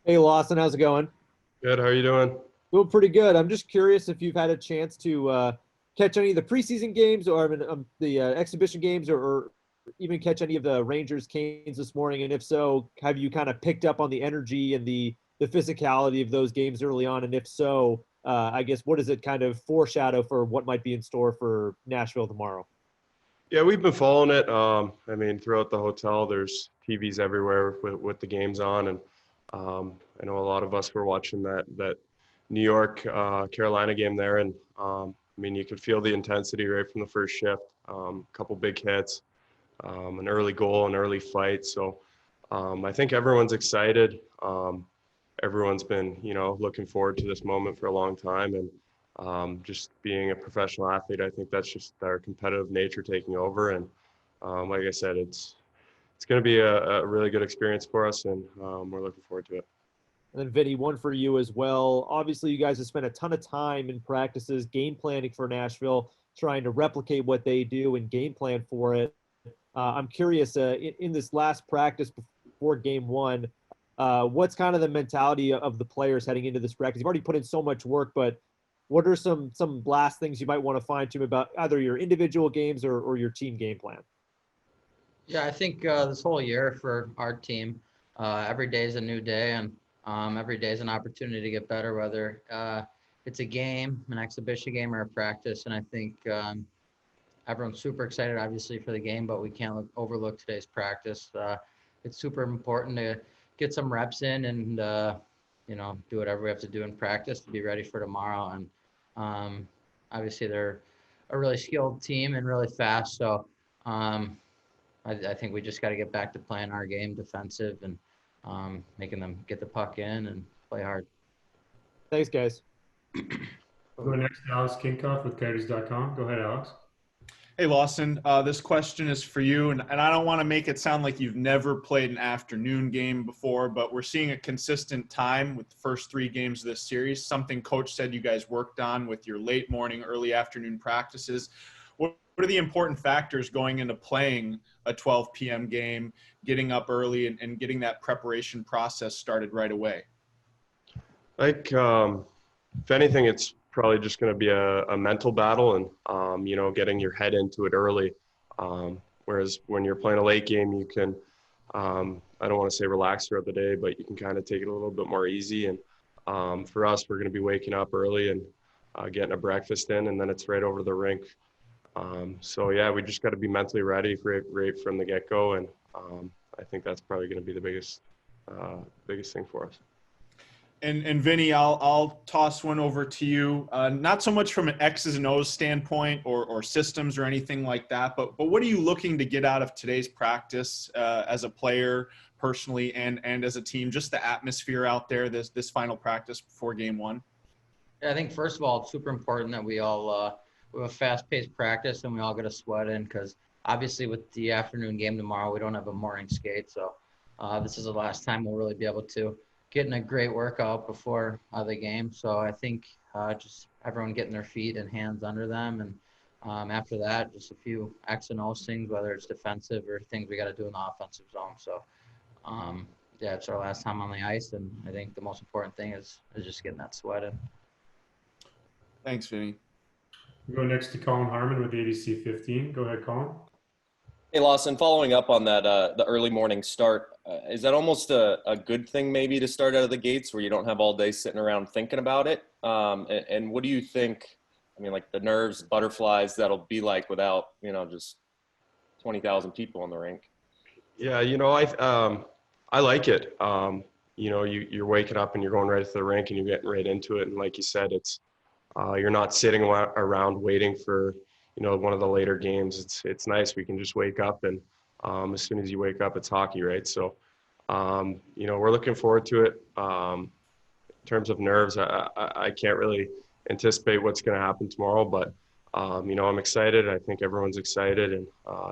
Hey Lawson, how's it going? Good. How are you doing? Doing pretty good. I'm just curious if you've had a chance to catch any of the preseason games or the exhibition games, or even catch any of the Rangers Canes this morning. And if so, have you kind of picked up on the energy and the physicality of those games early on? And if so, I guess what does it kind of foreshadow for what might be in store for Nashville tomorrow? Yeah, we've been following it. I mean, throughout the hotel, there's TVs everywhere with the games on, and I know a lot of us were watching that New York Carolina game there, and I mean, you could feel the intensity right from the first shift. A couple big hits, an early goal, an early fight. So I think everyone's excited. Everyone's been, looking forward to this moment for a long time, and just being a professional athlete, I think that's just our competitive nature taking over. And like I said, it's going to be a really good experience for us, and we're looking forward to it. And then Vinnie, one for you as well. Obviously, you guys have spent a ton of time in practices, game planning for Nashville, trying to replicate what they do and game plan for it. I'm curious, in this last practice before game one, what's kind of the mentality of the players heading into this practice? You've already put in so much work, but what are some last things you might want to fine tune about either your individual games or your team game plan? Yeah, I think this whole year for our team, every day is a new day, and every day is an opportunity to get better, whether it's a game, an exhibition game, or a practice. And I think everyone's super excited, obviously, for the game, but we can't overlook today's practice. It's super important to get some reps in and do whatever we have to do in practice to be ready for tomorrow. And obviously, they're a really skilled team and really fast, so. I think we just got to get back to playing our game defensive and making them get the puck in and play hard. Thanks, guys. I'll go next to Alex Kinkoff with Coyotes.com. Go ahead, Alex. Hey, Lawson, this question is for you, and I don't want to make it sound like you've never played an afternoon game before, but we're seeing a consistent time with the first three games of this series, something Coach said you guys worked on with your late morning, early afternoon practices. What are the important factors going into playing a 12 p.m. game, getting up early and getting that preparation process started right away? Like, if anything, it's probably just going to be a mental battle and, getting your head into it early. Whereas when you're playing a late game, you can, I don't want to say relax throughout the day, but you can kind of take it a little bit more easy. And for us, we're going to be waking up early and getting a breakfast in, and then it's right over to the rink. So yeah, we just got to be mentally ready right from the get-go, and I think that's probably going to be the biggest thing for us. And Vinny, I'll toss one over to you. Not so much from an X's and O's standpoint or systems or anything like that, but what are you looking to get out of today's practice as a player, personally, and as a team? Just the atmosphere out there this final practice before game one. Yeah, I think first of all, it's super important that we all we have a fast-paced practice and we all get a sweat in, because obviously with the afternoon game tomorrow, we don't have a morning skate. So this is the last time we'll really be able to get in a great workout before the game. So I think just everyone getting their feet and hands under them. And after that, just a few X and O things, whether it's defensive or things we got to do in the offensive zone. So yeah, it's our last time on the ice. And I think the most important thing is just getting that sweat in. Thanks, Vinny. We'll go next to Colin Harmon with ADC 15. Go ahead, Colin. Hey, Lawson, following up on that, the early morning start, is that almost a good thing maybe to start out of the gates where you don't have all day sitting around thinking about it? And what do you think, I mean, like the nerves, butterflies that'll be like without, just 20,000 people in the rink? Yeah, I like it. You're waking up and you're going right to the rink and you're getting right into it. And like you said, it's you're not sitting around waiting for one of the later games. It's nice. We can just wake up, and as soon as you wake up, it's hockey, right? So we're looking forward to it. In terms of nerves, I can't really anticipate what's going to happen tomorrow, but I'm excited. I think everyone's excited, and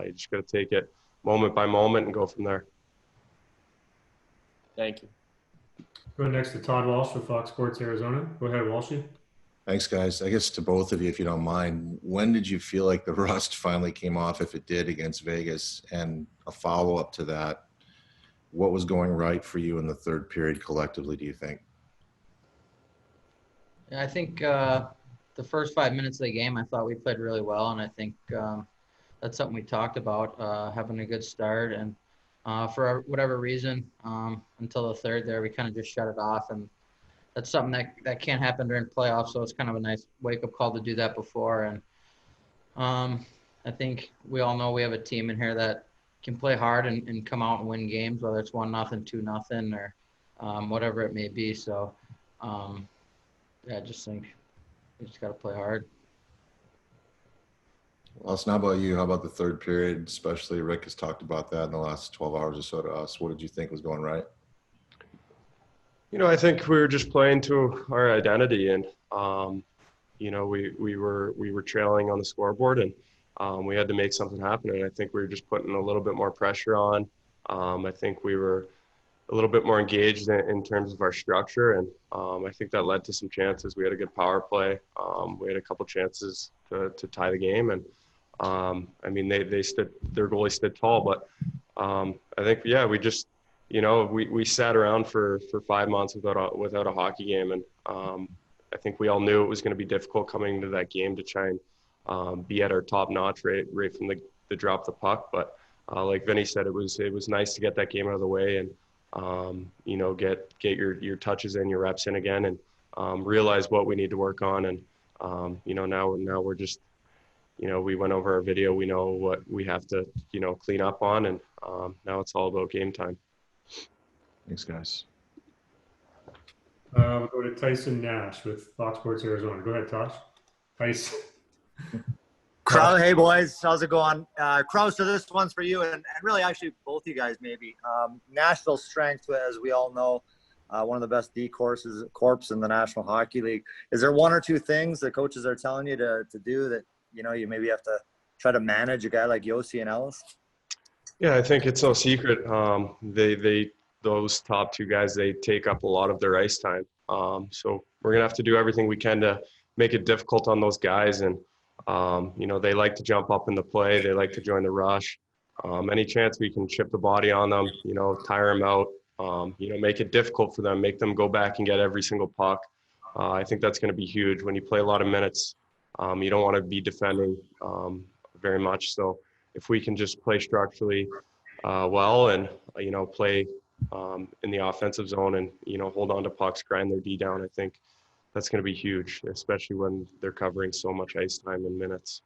you just got to take it moment by moment and go from there. Thank you. Go next to Todd Walsh with Fox Sports Arizona. Go ahead, Walshy. Thanks, guys. I guess to both of you, if you don't mind, when did you feel like the rust finally came off, if it did, against Vegas? And a follow-up to that, what was going right for you in the third period collectively, do you think? Yeah, I think the first 5 minutes of the game, I thought we played really well, and I think that's something we talked about, having a good start. And for whatever reason, until the third there, we kind of just shut it off, and that's something that can't happen during playoffs. So it's kind of a nice wake-up call to do that before. And I think we all know we have a team in here that can play hard and come out and win games, whether it's 1-0, 2-0, or whatever it may be. So yeah, I just think we just got to play hard. Lawson, how about you? How about the third period? Especially Rick has talked about that in the last 12 hours or so to us. What did you think was going right? You know, I think we were just playing to our identity, and you know, we were trailing on the scoreboard, and we had to make something happen. And I think we were just putting a little bit more pressure on. I think we were a little bit more engaged in terms of our structure, and I think that led to some chances. We had a good power play. We had a couple chances to tie the game, and I mean, their goalie stood tall, but I think, yeah, we just, you know, we sat around for 5 months without a hockey game, and I think we all knew it was going to be difficult coming into that game to try and be at our top notch right from the drop the puck. But like Vinnie said, it was nice to get that game out of the way and you know, get your touches in, your reps in again, and realize what we need to work on. And you know, now we're just, you know, we went over our video. We know what we have to, you know, clean up on, and now it's all about game time. Thanks, guys. We'll go to Tyson Nash with Fox Sports Arizona. Go ahead, Tosh. Tyson. Crouse, hey boys, how's it going? Crouse, so this one's for you, and really actually both you guys maybe. Nashville's strength, as we all know, one of the best D corps in the National Hockey League. Is there one or two things the coaches are telling you to do that, you know, you maybe have to try to manage a guy like Yossi and Ellis? Yeah, I think it's no secret. Those top two guys, they take up a lot of their ice time. So we're gonna have to do everything we can to make it difficult on those guys. And you know, they like to jump up in the play. They like to join the rush. Any chance we can chip the body on them, you know, tire them out, you know, make it difficult for them, make them go back and get every single puck. I think that's going to be huge. When you play a lot of minutes, you don't want to be defending very much. So if we can just play structurally well, and, you know, play in the offensive zone, and, you know, hold on to pucks, grind their D down, I think that's going to be huge, especially when they're covering so much ice time and minutes.